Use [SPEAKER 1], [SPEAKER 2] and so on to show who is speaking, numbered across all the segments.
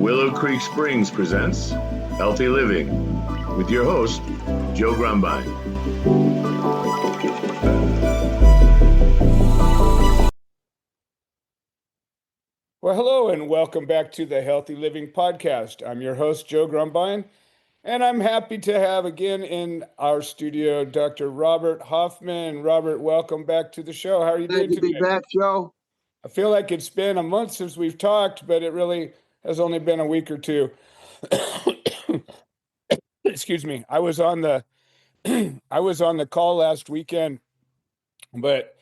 [SPEAKER 1] Willow Creek Springs presents Healthy Living with your host, Joe Grumbine.
[SPEAKER 2] Well, hello and welcome back to the Healthy Living Podcast. I'm your host, Joe Grumbine, and I'm happy to have again in our studio Dr. Robert Hoffman. Robert, welcome back to the show. How are you doing
[SPEAKER 3] today? Glad to be back, Joe.
[SPEAKER 2] I feel like it's been a month since we've talked, but it really has only been a week or two. Excuse me. I was on the call last weekend, but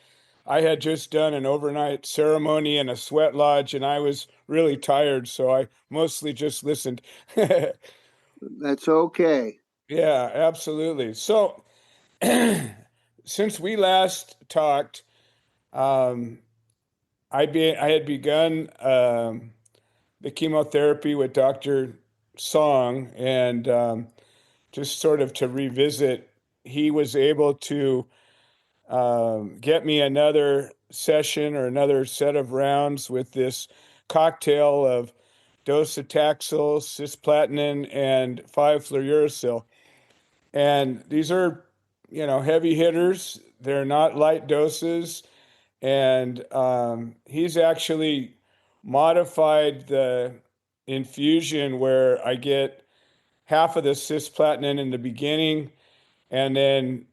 [SPEAKER 2] I had just done an overnight ceremony in a sweat lodge, and I was really tired, so I mostly just listened.
[SPEAKER 3] That's okay.
[SPEAKER 2] Yeah, absolutely. So, since we last talked, I had begun the chemotherapy with Dr. Song, and just sort of to revisit, he was able to get me another session or another set of rounds with this cocktail of docetaxel, cisplatin, and 5-fluorouracil. And these are, heavy hitters. They're not light doses. And he's actually modified the infusion where I get half of the cisplatin in the beginning, and then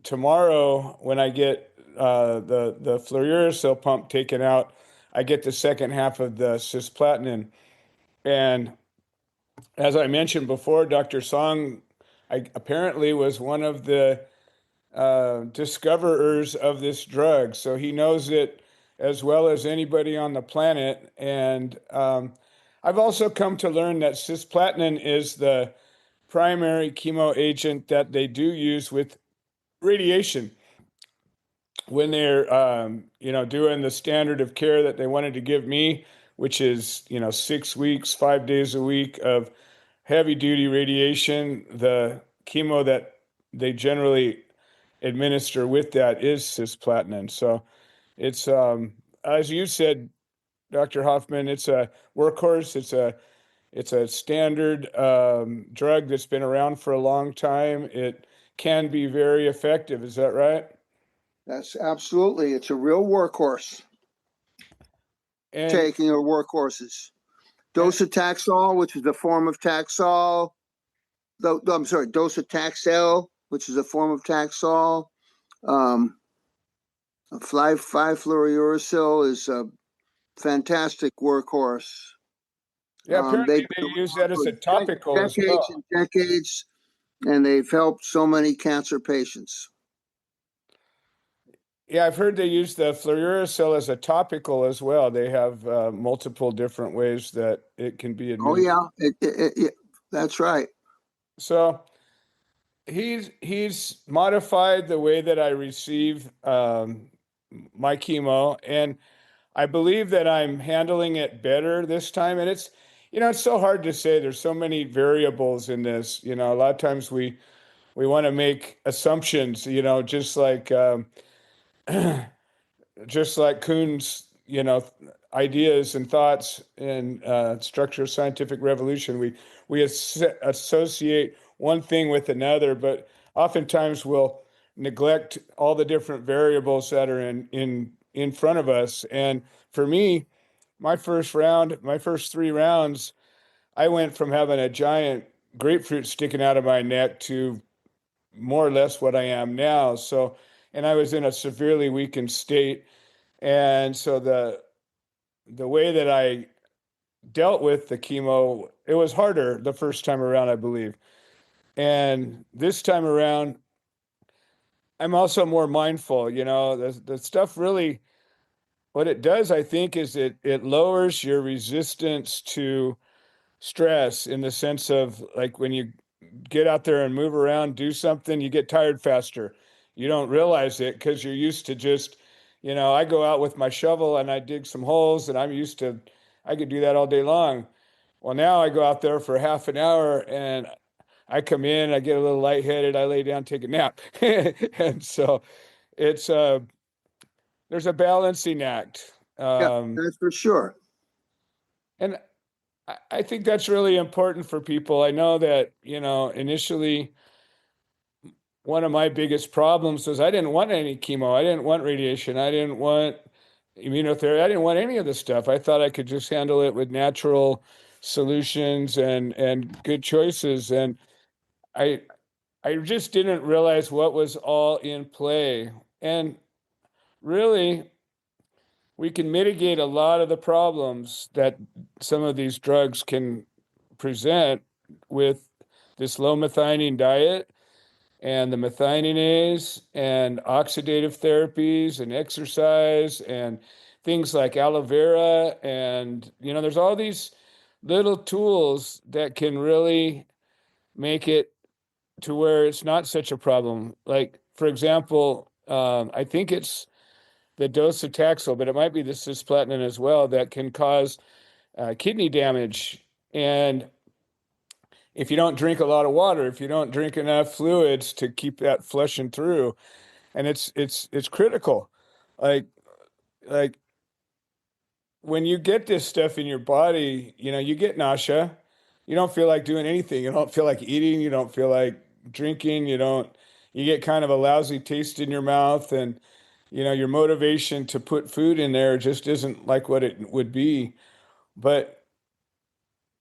[SPEAKER 2] tomorrow when I get the fluorouracil pump taken out, I get the second half of the cisplatin. And as I mentioned before, Dr. Song apparently was one of the discoverers of this drug, so he knows it as well as anybody on the planet. And I've also come to learn that cisplatin is the primary chemo agent that they do use with radiation when they're doing the standard of care that they wanted to give me, which is 6 weeks, 5 days a week of heavy duty radiation. The chemo that they generally administer with that is cisplatin. So it's as you said, Dr. Hoffman, it's a workhorse. It's a standard drug that's been around for a long time. It can be very effective. Is that right?
[SPEAKER 3] That's absolutely. It's a real workhorse.
[SPEAKER 2] And
[SPEAKER 3] Taking are workhorses. Docetaxel, which is a form of Taxol. Docetaxel, which is a form of Taxol. 5-fluorouracil is a fantastic workhorse.
[SPEAKER 2] Yeah, apparently they use that as a topical as well.
[SPEAKER 3] Decades and decades, and they've helped so many cancer patients.
[SPEAKER 2] Yeah, I've heard they use the fluorouracil as a topical as well. They have multiple different ways that it can be administered.
[SPEAKER 3] Oh yeah, that's right.
[SPEAKER 2] So he's modified the way that I receive my chemo, and I believe that I'm handling it better this time. And it's so hard to say. There's so many variables in this. A lot of times we want to make assumptions. Just like Kuhn's, ideas and thoughts in Structure of Scientific Revolution, we associate one thing with another, but oftentimes we'll neglect all the different variables that are in front of us. And for me, my first 3 rounds, I went from having a giant grapefruit sticking out of my neck to more or less what I am now. So, and I was in a severely weakened state. And so the way that I dealt with the chemo, it was harder the first time around, I believe. And this time around, I'm also more mindful. The stuff really, what it does, I think, is it lowers your resistance to stress, in the sense of, like, when you get out there and move around, do something, you get tired faster. You don't realize it because you're used to just, I go out with my shovel and I dig some holes, and I could do that all day long. Well, now I go out there for half an hour and I come in, I get a little lightheaded, I lay down, take a nap. And so it's there's a balancing act.
[SPEAKER 3] Yeah, that's for sure.
[SPEAKER 2] And I think that's really important for people. I know that, initially one of my biggest problems was I didn't want any chemo. I didn't want radiation. I didn't want immunotherapy. I didn't want any of this stuff. I thought I could just handle it with natural solutions and good choices. And I I just didn't realize what was all in play. And really, we can mitigate a lot of the problems that some of these drugs can present with this low methionine diet and the methionase and oxidative therapies and exercise and things like aloe vera. And, there's all these little tools that can really make it to where it's not such a problem. Like, for example, I think it's the docetaxel, but it might be the cisplatin as well that can cause kidney damage. And if you don't drink a lot of water, if you don't drink enough fluids to keep that flushing through, and it's critical. Like like when you get this stuff in your body, you get nausea. You don't feel like doing anything. You don't feel like eating. You don't feel like drinking. You get kind of a lousy taste in your mouth, and your motivation to put food in there just isn't like what it would be. But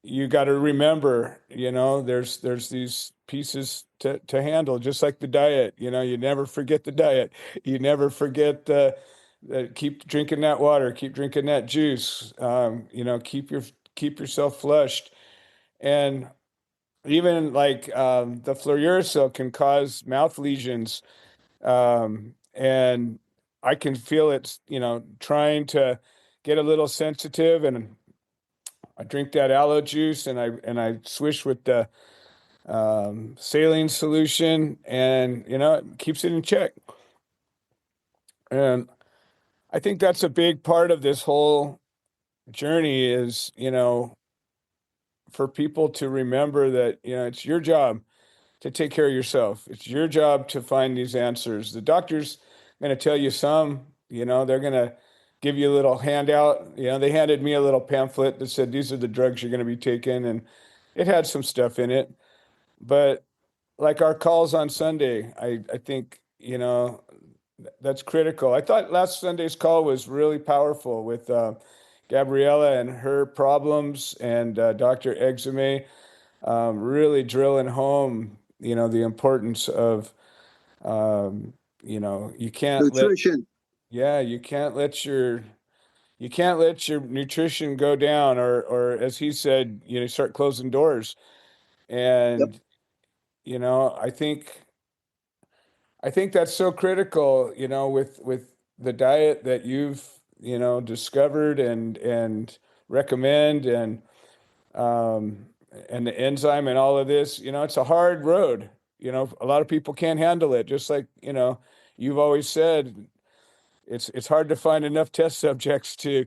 [SPEAKER 2] you got to remember, there's these pieces to handle, just like the diet. You never forget the diet. You never forget keep drinking that water, keep drinking that juice. Keep yourself flushed. And even like the fluorouracil can cause mouth lesions, and I can feel it, trying to get a little sensitive, and I drink that aloe juice, and I swish with the saline solution, and it keeps it in check. And I think that's a big part of this whole journey is, for people to remember that, it's your job to take care of yourself. It's your job to find these answers. The doctor's going to tell you some, they're going to give you a little handout. They handed me a little pamphlet that said, these are the drugs you're going to be taking. And it had some stuff in it. But like our calls on Sunday, I think, that's critical. I thought last Sunday's call was really powerful with Gabriella and her problems, and Dr. Exume really drilling home, the importance of, you can't
[SPEAKER 3] Nutrition.
[SPEAKER 2] you can't let your nutrition go down, or as he said, start closing doors.
[SPEAKER 3] Yep.
[SPEAKER 2] And, I think that's so critical, with the diet that you've, discovered and recommend, um, and the enzyme and all of this. It's a hard road. A lot of people can't handle it. Just like, you've always said, it's hard to find enough test subjects to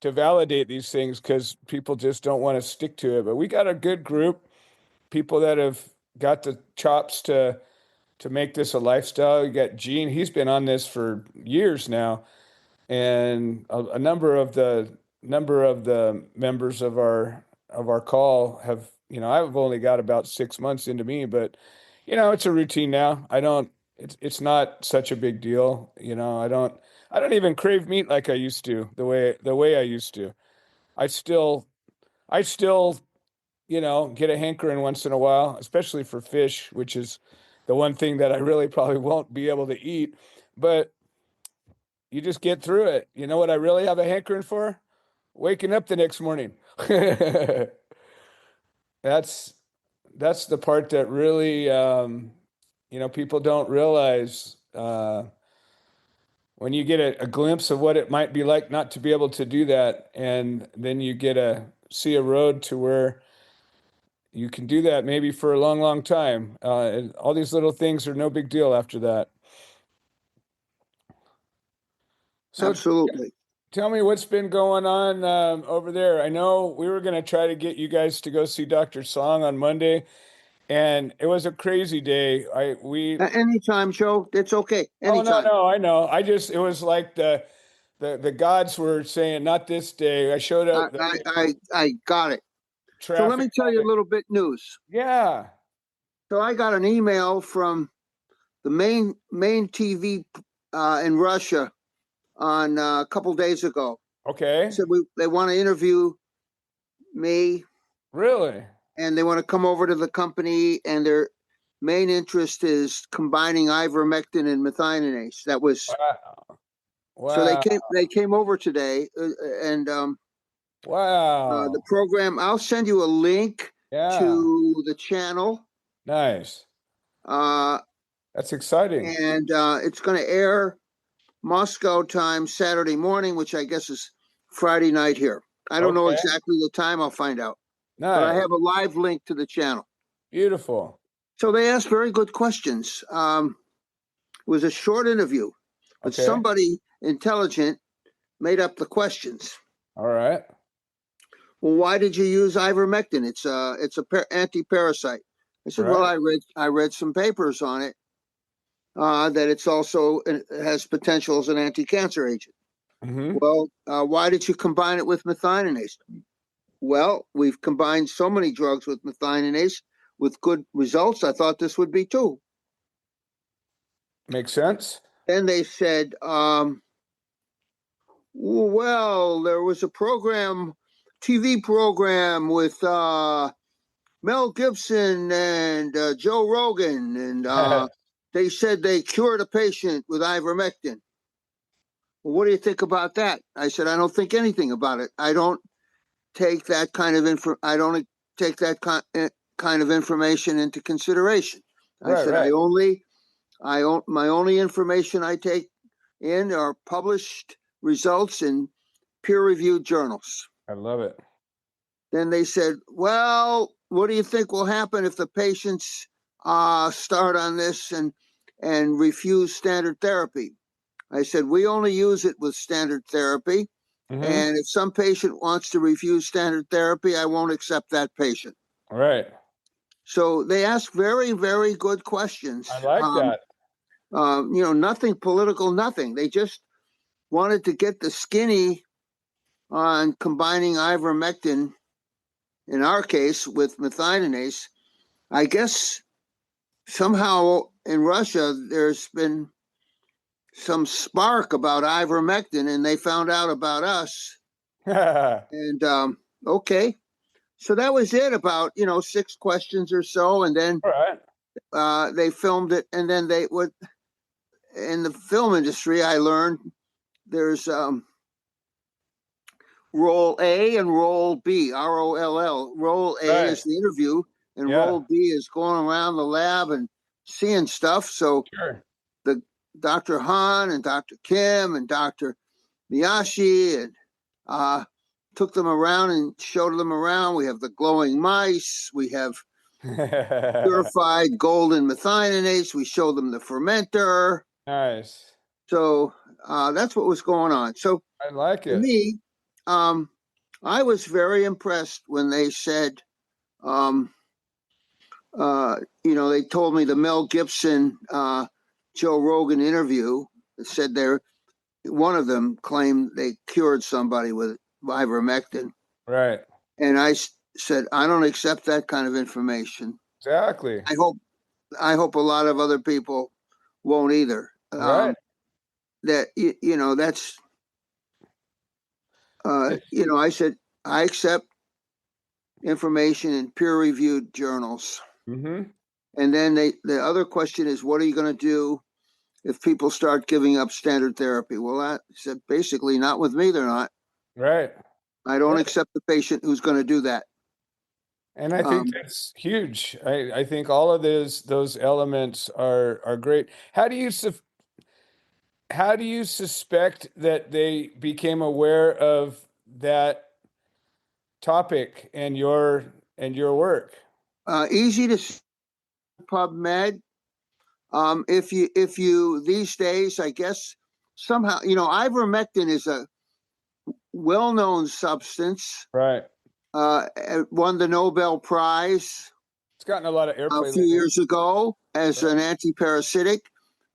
[SPEAKER 2] validate these things because people just don't want to stick to it. But we got a good group, people that have got the chops to make this a lifestyle. You got Gene, he's been on this for years now, and a number of the members of our call have, I've only got about 6 months into me, but it's a routine now. It's not such a big deal. I don't even crave meat like I used to, the way I used to. I still I still, get a hankering once in a while, especially for fish, which is the one thing that I really probably won't be able to eat. But you just get through it. You know what I really have a hankering for? Waking up the next morning. That's that's the part that really, people don't realize. When you get a glimpse of what it might be like not to be able to do that, and then you see a road to where you can do that maybe for a long, long time. And all these little things are no big deal after that. So
[SPEAKER 3] Absolutely.
[SPEAKER 2] tell me what's been going on over there. I know we were going to try to get you guys to go see Dr. Song on Monday, and it was a crazy day.
[SPEAKER 3] Anytime, Joe. It's okay.
[SPEAKER 2] Oh, no,
[SPEAKER 3] Anytime.
[SPEAKER 2] no, I know. It was like the gods were saying, not this day. I showed
[SPEAKER 3] I,
[SPEAKER 2] up.
[SPEAKER 3] I, I, I got it. So let
[SPEAKER 2] traffic.
[SPEAKER 3] me tell you a little bit news.
[SPEAKER 2] Yeah.
[SPEAKER 3] So I got an email from the main TV in Russia on a couple days ago.
[SPEAKER 2] Okay.
[SPEAKER 3] Said they want to interview me,
[SPEAKER 2] Really?
[SPEAKER 3] and they want to come over to the company, and their main interest is combining ivermectin and methionase. That was
[SPEAKER 2] Wow.
[SPEAKER 3] so
[SPEAKER 2] Wow.
[SPEAKER 3] they came over today, and
[SPEAKER 2] Wow.
[SPEAKER 3] the program. I'll send you a link
[SPEAKER 2] Yeah.
[SPEAKER 3] to the channel,
[SPEAKER 2] Nice.
[SPEAKER 3] uh,
[SPEAKER 2] That's exciting.
[SPEAKER 3] and it's going to air Moscow time Saturday morning, which I guess is Friday night here. I don't know
[SPEAKER 2] Okay.
[SPEAKER 3] exactly the time. I'll find out. But I
[SPEAKER 2] Nice.
[SPEAKER 3] have a live link to the channel.
[SPEAKER 2] Beautiful.
[SPEAKER 3] So they asked very good questions. It was a short interview, but
[SPEAKER 2] Okay.
[SPEAKER 3] somebody intelligent made up the questions.
[SPEAKER 2] All right.
[SPEAKER 3] Well, why did you use ivermectin? It's a anti-parasite. I said, well,
[SPEAKER 2] Right.
[SPEAKER 3] I read some papers on it that it has potential as an anti-cancer agent.
[SPEAKER 2] Mm-hmm.
[SPEAKER 3] Well, why did you combine it with methionase? Well, we've combined so many drugs with methionase with good results. I thought this would be too.
[SPEAKER 2] Makes sense.
[SPEAKER 3] Then they said, well, there was a TV program with Mel Gibson and Joe Rogan, and they said they cured a patient with ivermectin. Well, what do you think about that? I said, I don't think anything about it. I don't take that kind of kind of information into consideration. I
[SPEAKER 2] Right,
[SPEAKER 3] said,
[SPEAKER 2] right.
[SPEAKER 3] my only information I take in are published results in peer-reviewed journals.
[SPEAKER 2] I love it.
[SPEAKER 3] Then they said, well, what do you think will happen if the patients start on this and refuse standard therapy? I said, we only use it with standard therapy.
[SPEAKER 2] Mm-hmm.
[SPEAKER 3] And if some patient wants to refuse standard therapy, I won't accept that patient.
[SPEAKER 2] Right.
[SPEAKER 3] So they ask very, very good questions.
[SPEAKER 2] I like that.
[SPEAKER 3] Nothing political, nothing. They just wanted to get the skinny on combining ivermectin, in our case, with methionase. I guess somehow in Russia, there's been some spark about ivermectin, and they found out about us.
[SPEAKER 2] All
[SPEAKER 3] And okay, so that was it. About 6 questions or so, and then
[SPEAKER 2] right.
[SPEAKER 3] they filmed it. And then they would in the film industry. I learned there's role A and role B. ROLL. Role A
[SPEAKER 2] Right.
[SPEAKER 3] is the interview, and
[SPEAKER 2] Yeah.
[SPEAKER 3] role B is going around the lab and seeing stuff. So
[SPEAKER 2] Sure.
[SPEAKER 3] the Dr. Han and Dr. Kim and Dr. Miyashi and took them around and showed them around. We have the glowing mice. We have purified golden methionase. We showed them the fermenter.
[SPEAKER 2] Nice.
[SPEAKER 3] So that's what was going on. So
[SPEAKER 2] I like
[SPEAKER 3] for
[SPEAKER 2] it.
[SPEAKER 3] me, I was very impressed when they said, they told me the Mel Gibson, Joe Rogan interview said one of them claimed they cured somebody with ivermectin.
[SPEAKER 2] Right.
[SPEAKER 3] And I said, I don't accept that kind of information.
[SPEAKER 2] Exactly.
[SPEAKER 3] I hope a lot of other people won't either.
[SPEAKER 2] Right.
[SPEAKER 3] That's I said I accept information in peer-reviewed journals.
[SPEAKER 2] Mm-hmm.
[SPEAKER 3] And then the other question is, what are you going to do if people start giving up standard therapy? Well, I said basically not with me. They're not.
[SPEAKER 2] Right.
[SPEAKER 3] I don't
[SPEAKER 2] Right.
[SPEAKER 3] accept the patient who's going to do that.
[SPEAKER 2] And I think that's huge. I think all of those elements are great. How do you suspect that they became aware of that topic and your work?
[SPEAKER 3] Easy to PubMed. If you these days, I guess somehow ivermectin is a well-known substance.
[SPEAKER 2] Right.
[SPEAKER 3] Won the Nobel Prize
[SPEAKER 2] It's gotten a lot of
[SPEAKER 3] a
[SPEAKER 2] airplay
[SPEAKER 3] few
[SPEAKER 2] lately.
[SPEAKER 3] years ago as an anti-parasitic.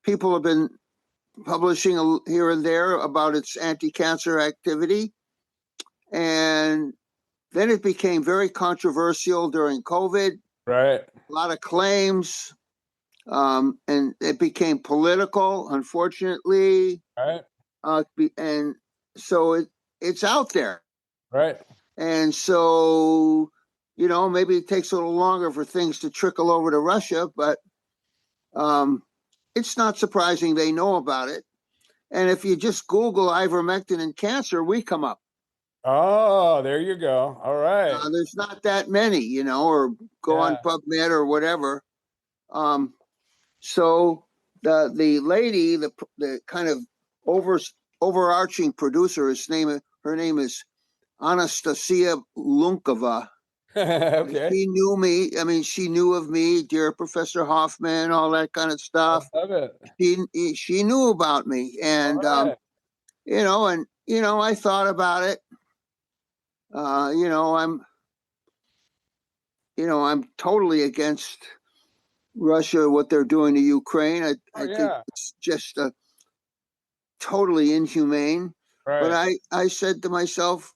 [SPEAKER 3] People have been publishing here and there about its anti-cancer activity, and then it became very controversial during COVID.
[SPEAKER 2] Right.
[SPEAKER 3] A lot of claims, and it became political, unfortunately.
[SPEAKER 2] Right.
[SPEAKER 3] And so it's out there.
[SPEAKER 2] Right.
[SPEAKER 3] And so, maybe it takes a little longer for things to trickle over to Russia, but it's not surprising they know about it. And if you just Google ivermectin and cancer, we come up.
[SPEAKER 2] Oh, there you go. All right.
[SPEAKER 3] There's not that many, or go on
[SPEAKER 2] Yeah.
[SPEAKER 3] PubMed or whatever. So the lady, the kind of overarching producer, her name is Anastasia Lunkova.
[SPEAKER 2] Okay.
[SPEAKER 3] She knew me. I mean, she knew of me, dear Professor Hoffman, all that kind of
[SPEAKER 2] I
[SPEAKER 3] stuff.
[SPEAKER 2] love it.
[SPEAKER 3] She knew about me,
[SPEAKER 2] All
[SPEAKER 3] and
[SPEAKER 2] right.
[SPEAKER 3] I thought about it. I'm totally against Russia, what they're doing to Ukraine.
[SPEAKER 2] Oh,
[SPEAKER 3] I think
[SPEAKER 2] yeah.
[SPEAKER 3] it's just totally inhumane. But
[SPEAKER 2] Right.
[SPEAKER 3] I said to myself,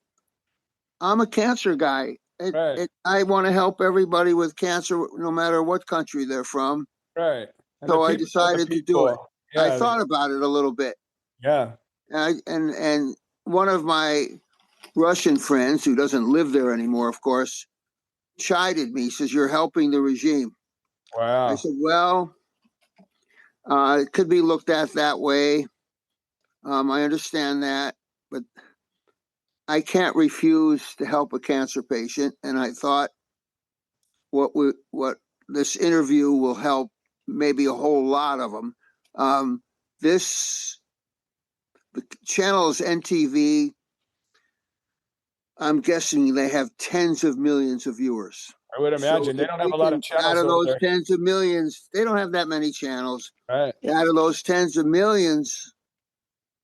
[SPEAKER 3] I'm a cancer guy.
[SPEAKER 2] Right.
[SPEAKER 3] I want to help everybody with cancer, no matter what country they're from.
[SPEAKER 2] Right. And the
[SPEAKER 3] So I
[SPEAKER 2] people are the
[SPEAKER 3] decided to do it.
[SPEAKER 2] people.
[SPEAKER 3] I
[SPEAKER 2] Yeah.
[SPEAKER 3] thought about it a little bit.
[SPEAKER 2] Yeah.
[SPEAKER 3] And one of my Russian friends, who doesn't live there anymore, of course, chided me. He says, "You're helping the regime." I
[SPEAKER 2] Wow.
[SPEAKER 3] said, "Well, it could be looked at that way. I understand that, but I can't refuse to help a cancer patient." And I thought, what this interview will help maybe a whole lot of them. This the channel is NTV. I'm guessing they have tens of millions of viewers.
[SPEAKER 2] I would
[SPEAKER 3] So
[SPEAKER 2] imagine they
[SPEAKER 3] if
[SPEAKER 2] don't have
[SPEAKER 3] we
[SPEAKER 2] a lot
[SPEAKER 3] can,
[SPEAKER 2] of
[SPEAKER 3] out
[SPEAKER 2] channels
[SPEAKER 3] of
[SPEAKER 2] over
[SPEAKER 3] those
[SPEAKER 2] there.
[SPEAKER 3] tens of millions, they don't have that many channels.
[SPEAKER 2] Right.
[SPEAKER 3] Out of those tens of millions,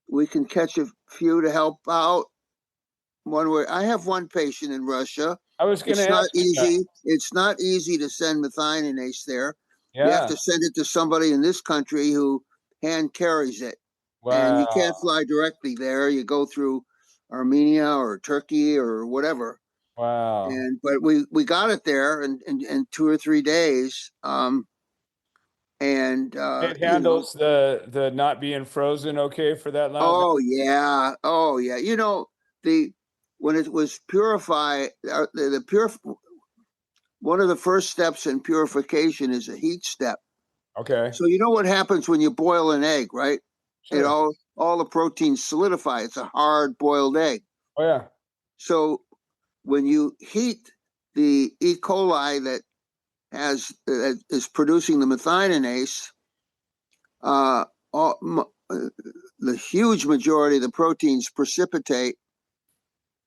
[SPEAKER 3] we can catch a few to help out. One way, I have one patient in Russia.
[SPEAKER 2] I was going to
[SPEAKER 3] It's not
[SPEAKER 2] ask you that.
[SPEAKER 3] easy. It's not easy to send methionase there. You have
[SPEAKER 2] Yeah.
[SPEAKER 3] to send it to somebody in this country who hand carries it. And you can't
[SPEAKER 2] Wow.
[SPEAKER 3] fly directly there. You go through Armenia or Turkey or whatever.
[SPEAKER 2] Wow.
[SPEAKER 3] But we got it there in 2 or 3 days. And
[SPEAKER 2] It handles the not being frozen okay for that long?
[SPEAKER 3] oh yeah, oh yeah. The when it was purified, one of the first steps in purification is a heat step.
[SPEAKER 2] Okay.
[SPEAKER 3] So you know what happens when you boil an egg, right? It
[SPEAKER 2] Sure.
[SPEAKER 3] all the proteins solidify. It's a hard boiled egg.
[SPEAKER 2] Oh, yeah.
[SPEAKER 3] So when you heat the E. coli that is producing the methionase, uh, the huge majority of the proteins precipitate.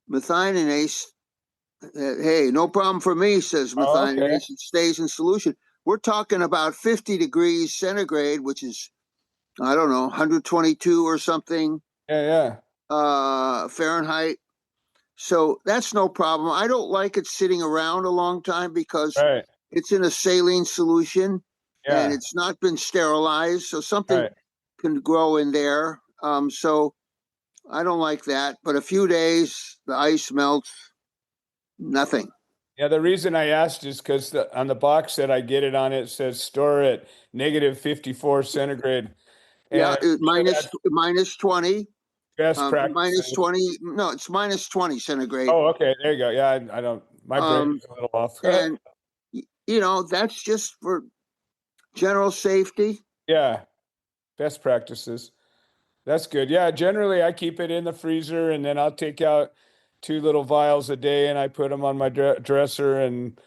[SPEAKER 3] Methionase, hey, no problem for me, says
[SPEAKER 2] Oh, okay.
[SPEAKER 3] methionase. It stays in solution. We're talking about 50 degrees centigrade, which is, I don't know, 122 or something
[SPEAKER 2] Yeah, yeah.
[SPEAKER 3] Fahrenheit. So that's no problem. I don't like it sitting around a long time because
[SPEAKER 2] Right.
[SPEAKER 3] it's in a saline solution and
[SPEAKER 2] Yeah.
[SPEAKER 3] it's not been sterilized. So something
[SPEAKER 2] Right.
[SPEAKER 3] can grow in there. So I don't like that. But a few days, the ice melts, nothing.
[SPEAKER 2] Yeah, the reason I asked is because on the box that I get it on, it says store at negative 54 centigrade.
[SPEAKER 3] Yeah,
[SPEAKER 2] And I'm sure that's
[SPEAKER 3] minus 20.
[SPEAKER 2] best
[SPEAKER 3] Minus
[SPEAKER 2] practices.
[SPEAKER 3] 20. No, it's minus 20 centigrade.
[SPEAKER 2] Oh, okay. There you go. Yeah, I don't, my brain
[SPEAKER 3] Um,
[SPEAKER 2] is a little off.
[SPEAKER 3] and, that's just for general safety.
[SPEAKER 2] Yeah, best practices. That's good. Yeah, generally I keep it in the freezer and then I'll take out 2 little vials a day and I put them on my dresser and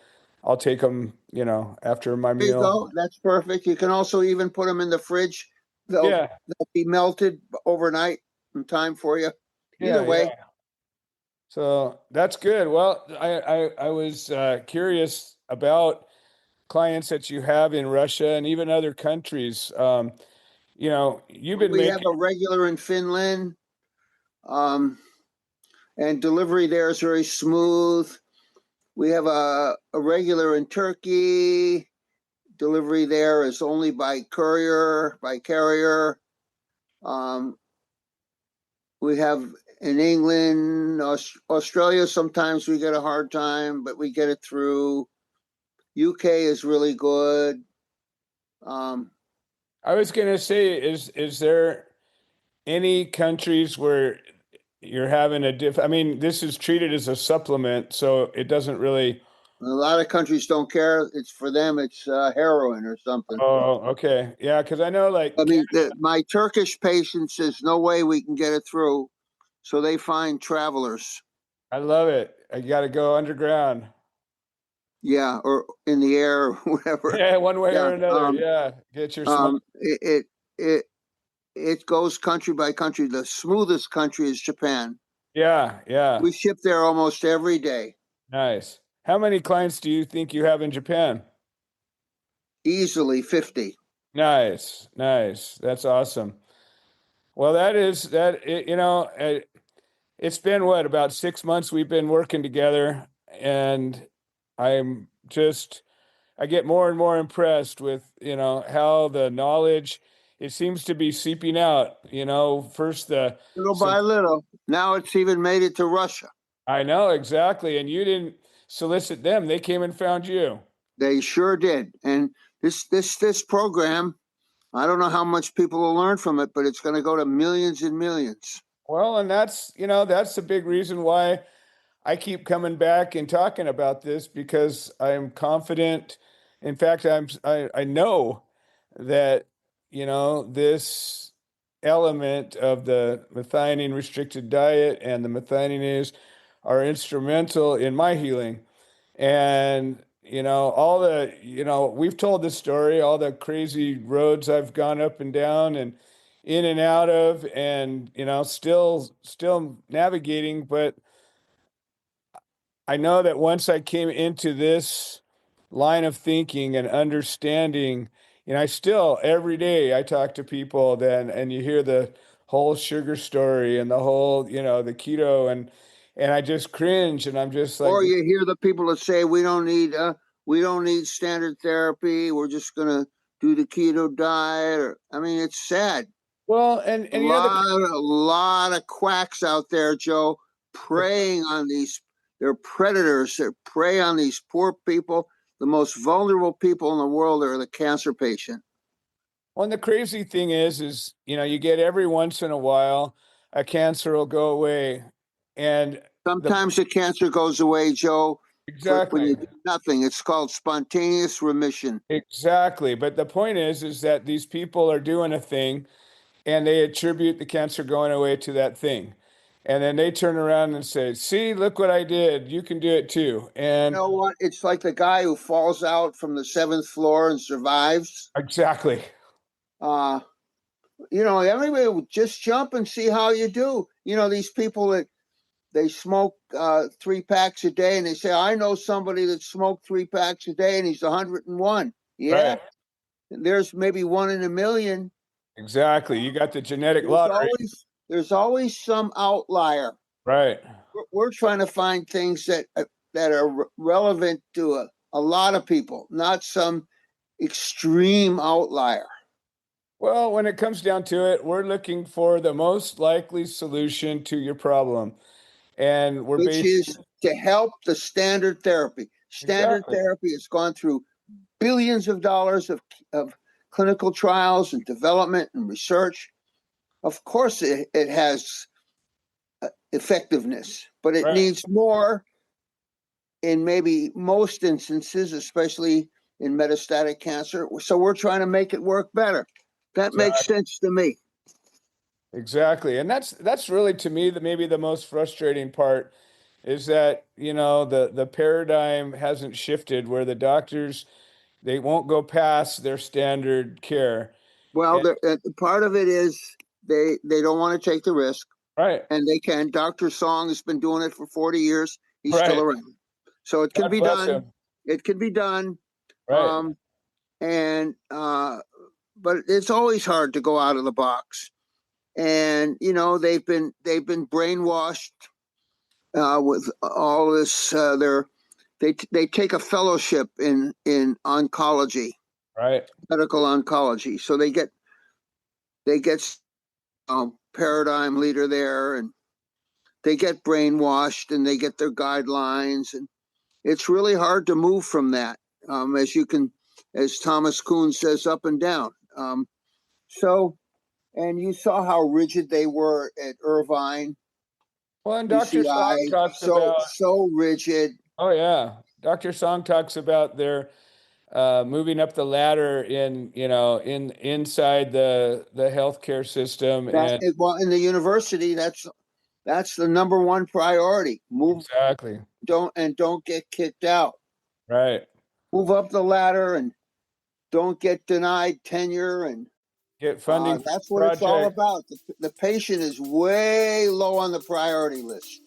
[SPEAKER 2] I'll take them, after my
[SPEAKER 3] There you
[SPEAKER 2] meal.
[SPEAKER 3] go. That's perfect. You can also even put them in the fridge. They'll,
[SPEAKER 2] Yeah,
[SPEAKER 3] they'll be melted overnight in time for you. Either
[SPEAKER 2] yeah, yeah.
[SPEAKER 3] way,
[SPEAKER 2] So that's good. Well, I was curious about clients that you have in Russia and even other countries. You've been
[SPEAKER 3] we have
[SPEAKER 2] making,
[SPEAKER 3] a regular in Finland, and delivery there is very smooth. We have a regular in Turkey. Delivery there is only by courier, by carrier. Um, we have in England, Australia, sometimes we get a hard time, but we get it through. UK is really good.
[SPEAKER 2] I was going to say, is there any countries where you're having I mean, this is treated as a supplement, so it doesn't really.
[SPEAKER 3] A lot of countries don't care. It's for them. It's heroin or something.
[SPEAKER 2] Oh, okay. Yeah, because I know
[SPEAKER 3] I
[SPEAKER 2] like
[SPEAKER 3] mean, my Turkish patient says no way we can get it through, so they find travelers.
[SPEAKER 2] I love it. I got to go underground.
[SPEAKER 3] Yeah, or in the air or whatever.
[SPEAKER 2] Yeah, one way
[SPEAKER 3] Yeah.
[SPEAKER 2] or another. Yeah, get your smoke.
[SPEAKER 3] It goes country by country. The smoothest country is Japan.
[SPEAKER 2] Yeah, yeah.
[SPEAKER 3] We ship there almost every day.
[SPEAKER 2] Nice. How many clients do you think you have in Japan?
[SPEAKER 3] Easily 50.
[SPEAKER 2] Nice, nice. That's awesome. Well, that is that. It's been what, about 6 months we've been working together, and I'm just I get more and more impressed with, how the knowledge, it seems to be seeping out, first
[SPEAKER 3] Little
[SPEAKER 2] some,
[SPEAKER 3] by little. Now it's even made it to Russia.
[SPEAKER 2] I know exactly. And you didn't solicit them. They came and found you.
[SPEAKER 3] They sure did. And this program, I don't know how much people will learn from it, but it's going to go to millions and millions.
[SPEAKER 2] Well, and that's the big reason why I keep coming back and talking about this, because I'm confident. In fact, I know that, this element of the methionine restricted diet and the methionase are instrumental in my healing. And, we've told this story, all the crazy roads I've gone up and down and in and out of, and, still navigating, but I know that once I came into this line of thinking and understanding, I still every day I talk to people then, and you hear the whole sugar story and the whole, the keto, and I just cringe, and I'm just like,
[SPEAKER 3] Or you hear the people that say we don't need standard therapy. We're just going to do the keto diet. Or I mean, it's sad.
[SPEAKER 2] well, and
[SPEAKER 3] A lot of quacks out there, Joe, preying on these. They're predators. They prey on these poor people. The most vulnerable people in the world are the cancer patient.
[SPEAKER 2] the crazy thing is, you get every once in a while a cancer will go away, and the
[SPEAKER 3] Sometimes the cancer goes away, Joe, when
[SPEAKER 2] exactly.
[SPEAKER 3] you do nothing. It's called spontaneous remission.
[SPEAKER 2] Exactly. But the point is that these people are doing a thing, and they attribute the cancer going away to that thing. And then they turn around and say, "See, look what I did. You can do it too."
[SPEAKER 3] You
[SPEAKER 2] And
[SPEAKER 3] know what? It's like the guy who falls out from the seventh floor and survives.
[SPEAKER 2] exactly.
[SPEAKER 3] Uh, everybody would just jump and see how you do. These people that they smoke 3 packs a day, and they say, I know somebody that smoked 3 packs a day and he's 101. Yeah,
[SPEAKER 2] Right.
[SPEAKER 3] there's maybe one in a million.
[SPEAKER 2] Exactly. You got the genetic
[SPEAKER 3] There's
[SPEAKER 2] lottery.
[SPEAKER 3] always some outlier.
[SPEAKER 2] Right.
[SPEAKER 3] We're trying to find things that are relevant to a lot of people, not some extreme outlier.
[SPEAKER 2] Well, when it comes down to it, we're looking for the most likely solution to your problem. And we're
[SPEAKER 3] Which
[SPEAKER 2] based
[SPEAKER 3] is to help the standard therapy. Standard
[SPEAKER 2] exactly.
[SPEAKER 3] therapy has gone through billions of dollars of clinical trials and development and research. Of course, it has effectiveness, but it
[SPEAKER 2] Right.
[SPEAKER 3] needs more in maybe most instances, especially in metastatic cancer. So we're trying to make it work better. That makes
[SPEAKER 2] Exactly.
[SPEAKER 3] sense to me.
[SPEAKER 2] Exactly. And that's really to me the maybe the most frustrating part is that, the paradigm hasn't shifted where the doctors, they won't go past their standard care.
[SPEAKER 3] Well,
[SPEAKER 2] And
[SPEAKER 3] part of it is they don't want to take the risk,
[SPEAKER 2] right,
[SPEAKER 3] and they can. Dr. Song has been doing it for 40 years. He's still
[SPEAKER 2] right.
[SPEAKER 3] around. So it can
[SPEAKER 2] God
[SPEAKER 3] be
[SPEAKER 2] bless
[SPEAKER 3] done.
[SPEAKER 2] him.
[SPEAKER 3] It can be done.
[SPEAKER 2] Right.
[SPEAKER 3] Um, and but it's always hard to go out of the box. And they've been brainwashed with all this. They take a fellowship in oncology,
[SPEAKER 2] Right.
[SPEAKER 3] medical oncology. So they get paradigm leader there, and they get brainwashed and they get their guidelines, and it's really hard to move from that. As Thomas Kuhn says, up and down. And you saw how rigid they were at Irvine,
[SPEAKER 2] Well, and Dr. Song
[SPEAKER 3] UCI,
[SPEAKER 2] talks about,
[SPEAKER 3] so rigid.
[SPEAKER 2] oh yeah, Dr. Song talks about their moving up the ladder inside the healthcare system.
[SPEAKER 3] Well, in the university, that's the number one priority. Move
[SPEAKER 2] exactly.
[SPEAKER 3] Don't get kicked out.
[SPEAKER 2] Right.
[SPEAKER 3] Move up the ladder and don't get denied tenure, and
[SPEAKER 2] get funding.
[SPEAKER 3] That's what it's all about. The patient is way low on the priority list.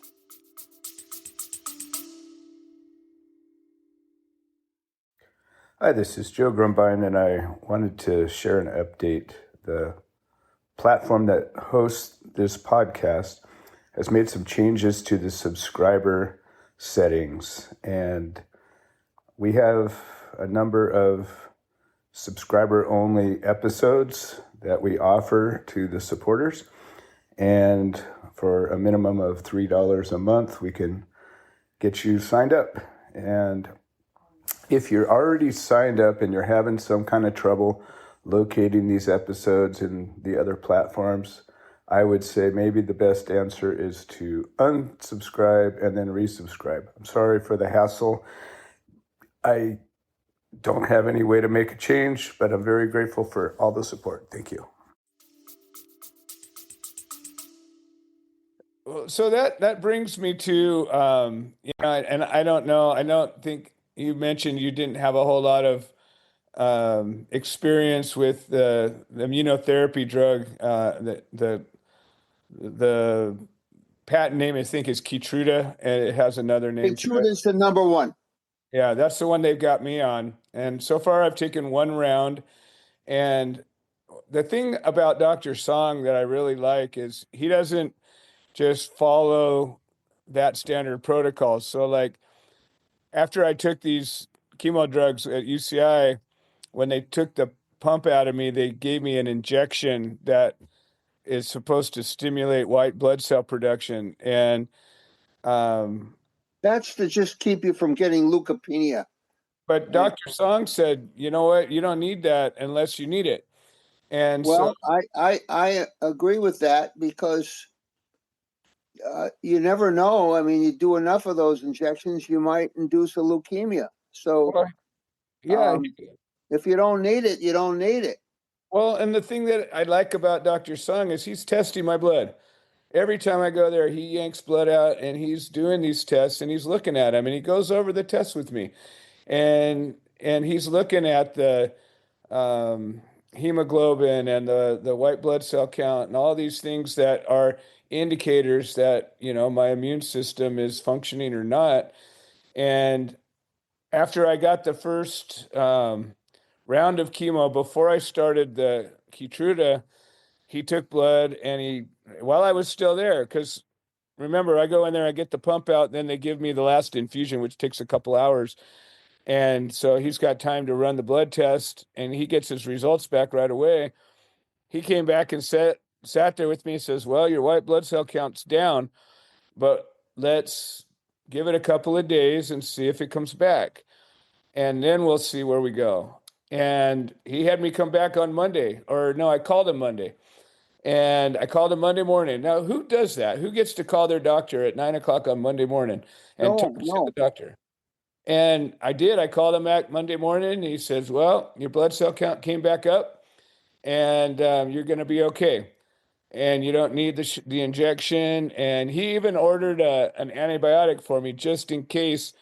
[SPEAKER 4] Hi, this is Joe Grumbine, and I wanted to share an update. The platform that hosts this podcast has made some changes to the subscriber settings, and we have a number of subscriber-only episodes that we offer to the supporters, and for a minimum of $3 a month, we can get you signed up. And if you're already signed up and you're having some kind of trouble locating these episodes in the other platforms, I would say maybe the best answer is to unsubscribe and then resubscribe. I'm sorry for the hassle. I don't have any way to make a change, but I'm very grateful for all the support. Thank you.
[SPEAKER 2] So that brings me to, and I don't know, I don't think you mentioned you didn't have a whole lot of experience with the immunotherapy drug. The patent name, I think, is Keytruda, and it has another name.
[SPEAKER 3] Keytruda is the number one.
[SPEAKER 2] Yeah, that's the one they've got me on. And so far I've taken one round. And the thing about Dr. Song that I really like is he doesn't just follow that standard protocol. So like after I took these chemo drugs at UCI, when they took the pump out of me, they gave me an injection that is supposed to stimulate white blood cell production. And
[SPEAKER 3] that's to just keep you from getting leukopenia.
[SPEAKER 2] But Dr. Song said, you know what, you don't need that unless you need it. And
[SPEAKER 3] well, so I agree with that, because you never know. I mean, you do enough of those injections, you might induce a leukemia. So,
[SPEAKER 2] yeah,
[SPEAKER 3] if you don't need it, you don't need it.
[SPEAKER 2] Well, and the thing that I like about Dr. Sung is he's testing my blood. Every time I go there, he yanks blood out and he's doing these tests and he's looking at them and he goes over the tests with me. And he's looking at the hemoglobin and the white blood cell count and all these things that are indicators that, my immune system is functioning or not. And after I got the first round of chemo, before I started the Keytruda, he took blood and while I was still there, because remember, I go in there, I get the pump out, then they give me the last infusion, which takes a couple hours. And so he's got time to run the blood test and he gets his results back right away. He came back and sat there with me and says, well, your white blood cell count's down, but let's give it a couple of days and see if it comes back. And then we'll see where we go. And he had me come back on Monday, or no, I called him Monday. And I called him Monday morning. Now, who does that? Who gets to call their doctor at 9:00 on Monday morning and talk to the doctor? And I did. I called him back Monday morning. And he says, well, your blood cell count came back up and you're going to be okay. And you don't need the injection. And he even ordered an antibiotic for me just in case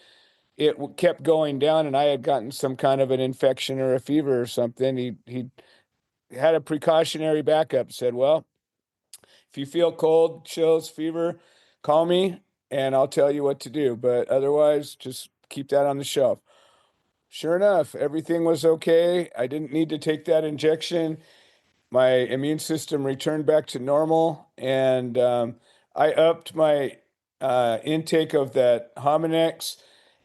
[SPEAKER 2] it kept going down and I had gotten some kind of an infection or a fever or something. He had a precautionary backup, said, well, if you feel cold, chills, fever, call me and I'll tell you what to do. But otherwise, just keep that on the shelf. Sure enough, everything was okay. I didn't need to take that injection. My immune system returned back to normal. And I upped my intake of that Hominex,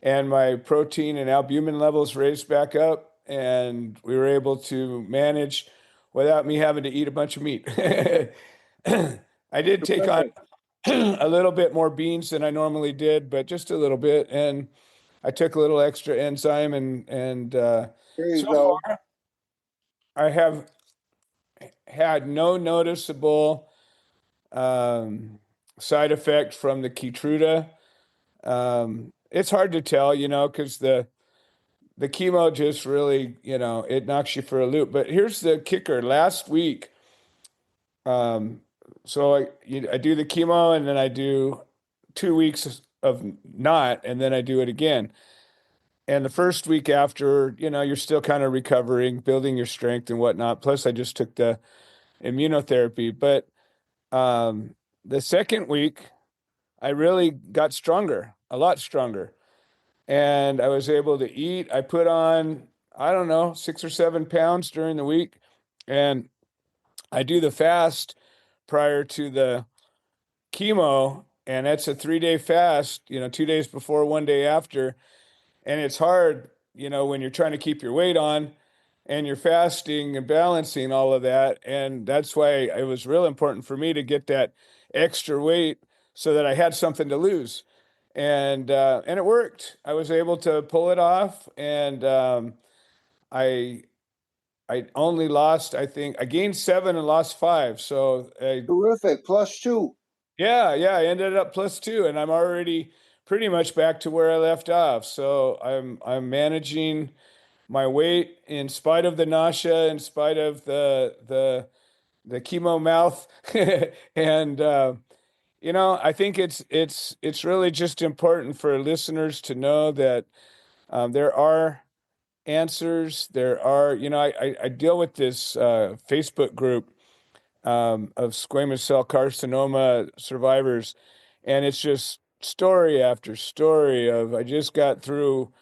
[SPEAKER 2] and my protein and albumin levels raised back up. And we were able to manage without me having to eat a bunch of meat. I did take on a little bit more beans than I normally did, but just a little bit. And I took a little extra enzyme, and
[SPEAKER 3] There you
[SPEAKER 2] so
[SPEAKER 3] go.
[SPEAKER 2] far I have had no noticeable um, side effect from the Keytruda. It's hard to tell, because the chemo just really, it knocks you for a loop. But here's the kicker. Last week, um, so I do the chemo, and then I do 2 weeks of not, and then I do it again. And the first week after, you're still kind of recovering, building your strength and whatnot. Plus, I just took the immunotherapy. But um, the second week, I really got stronger, a lot stronger. And I was able to eat. I put on, I don't know, 6 or 7 pounds during the week. And I do the fast prior to the chemo, and that's a 3-day fast, 2 days before, 1 day after. And it's hard, when you're trying to keep your weight on and you're fasting and balancing all of that. And that's why it was real important for me to get that extra weight so that I had something to lose. And it worked. I was able to pull it off, and I I only lost, I think I gained 7 and lost 5. So
[SPEAKER 3] Terrific. +2.
[SPEAKER 2] yeah, I ended up +2, and I'm already pretty much back to where I left off. So I'm managing my weight in spite of the nausea, in spite of the chemo mouth, and I think it's really just important for listeners to know that there are answers. There are, I deal with this Facebook group of squamous cell carcinoma survivors, and it's just story after story of I just got through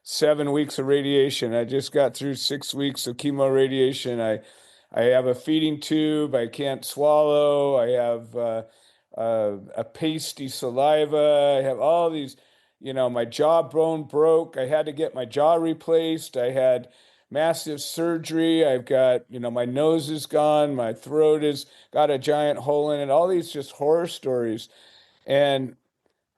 [SPEAKER 2] 7 weeks of radiation. I just got through 6 weeks of chemo radiation. I have a feeding tube. I can't swallow. I have a pasty saliva. I have all these, my jawbone broke. I had to get my jaw replaced. I had massive surgery. I've got, my nose is gone. My throat has got a giant hole in it. All these just horror stories. And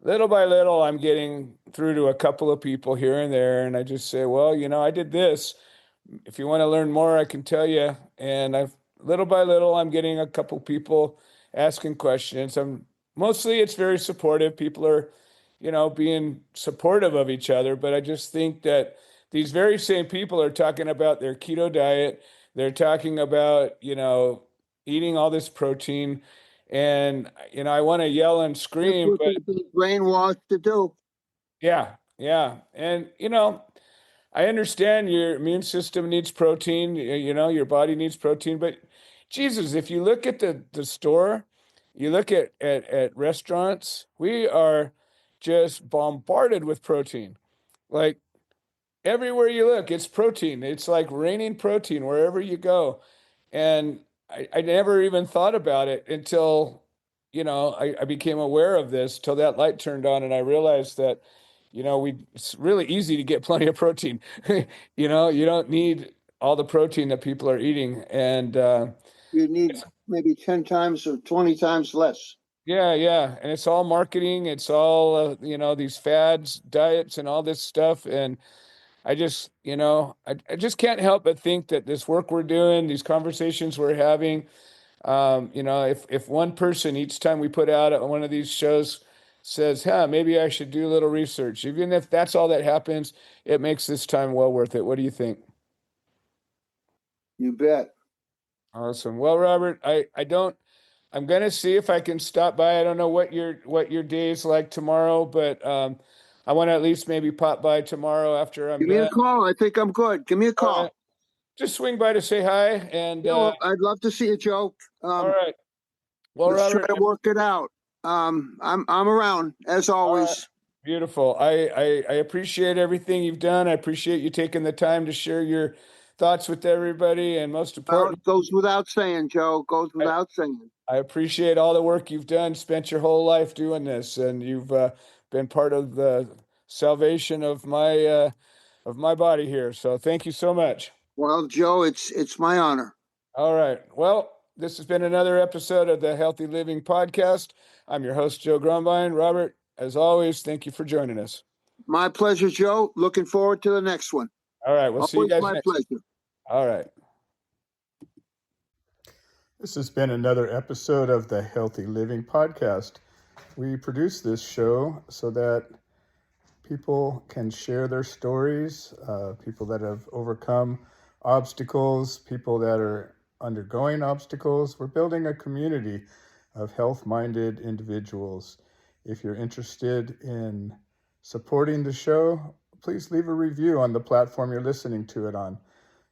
[SPEAKER 2] little by little, I'm getting through to a couple of people here and there. And I just say, well, I did this. If you want to learn more, I can tell you. And I've little by little, I'm getting a couple people asking questions. Mostly it's very supportive. People are, being supportive of each other. But I just think that these very same people are talking about their keto diet. They're talking about, eating all this protein. And, I want to yell and
[SPEAKER 3] That's
[SPEAKER 2] scream,
[SPEAKER 3] what
[SPEAKER 2] but
[SPEAKER 3] they've been brainwashed to do.
[SPEAKER 2] yeah, yeah. And, I understand your immune system needs protein, your body needs protein, but Jesus, if you look at the store, you look at restaurants, we are just bombarded with protein. Like everywhere you look, it's protein. It's like raining protein wherever you go. And I never even thought about it until, I became aware of this, till that light turned on, and I realized that, it's really easy to get plenty of protein. You don't need all the protein that people are eating. And
[SPEAKER 3] You need maybe 10 times or 20 times less.
[SPEAKER 2] yeah. And it's all marketing. It's all, these fads, diets, and all this stuff. And I just, I just can't help but think that this work we're doing, these conversations we're having, if one person each time we put out one of these shows says, maybe I should do a little research, even if that's all that happens, it makes this time well worth it. What do you think?
[SPEAKER 3] You bet.
[SPEAKER 2] Awesome. Well, Robert, I'm going to see if I can stop by. I don't know what your day is like tomorrow, but I want to at least maybe pop by tomorrow after I'm
[SPEAKER 3] Give me a
[SPEAKER 2] done.
[SPEAKER 3] call. I think I'm good. Give me a
[SPEAKER 2] All
[SPEAKER 3] call.
[SPEAKER 2] right. Just swing by to say hi. And
[SPEAKER 3] I'd love to see you, Joe.
[SPEAKER 2] all right. Well,
[SPEAKER 3] Let's try
[SPEAKER 2] Robert,
[SPEAKER 3] to work it out. I'm around as
[SPEAKER 2] all right.
[SPEAKER 3] always.
[SPEAKER 2] Beautiful. I appreciate everything you've done. I appreciate you taking the time to share your thoughts with everybody. And most
[SPEAKER 3] Well,
[SPEAKER 2] important,
[SPEAKER 3] it goes without saying, Joe. Goes
[SPEAKER 2] I,
[SPEAKER 3] without saying.
[SPEAKER 2] I appreciate all the work you've done, spent your whole life doing this, and you've been part of the salvation of my body here. So thank you so much.
[SPEAKER 3] Well, Joe, it's my honor.
[SPEAKER 2] All right. Well, this has been another episode of the Healthy Living Podcast. I'm your host, Joe Grumbine. Robert, as always, thank you for joining us.
[SPEAKER 3] My pleasure, Joe. Looking forward to the next one.
[SPEAKER 2] All right, we'll see you
[SPEAKER 3] Always
[SPEAKER 2] guys
[SPEAKER 3] my
[SPEAKER 2] next.
[SPEAKER 3] pleasure.
[SPEAKER 2] All right.
[SPEAKER 4] This has been another episode of the Healthy Living Podcast. We produce this show so that people can share their stories, people that have overcome obstacles, people that are undergoing obstacles. We're building a community of health-minded individuals. If you're interested in supporting the show, please leave a review on the platform you're listening to it on.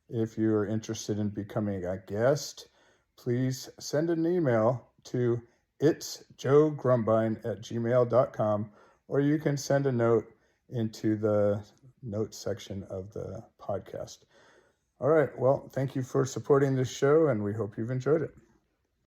[SPEAKER 4] If you're interested in becoming a guest, please send an email to itsjoegrumbine@gmail.com, or you can send a note into the notes section of the podcast. All right. Well, thank you for supporting this show, and we hope you've enjoyed it.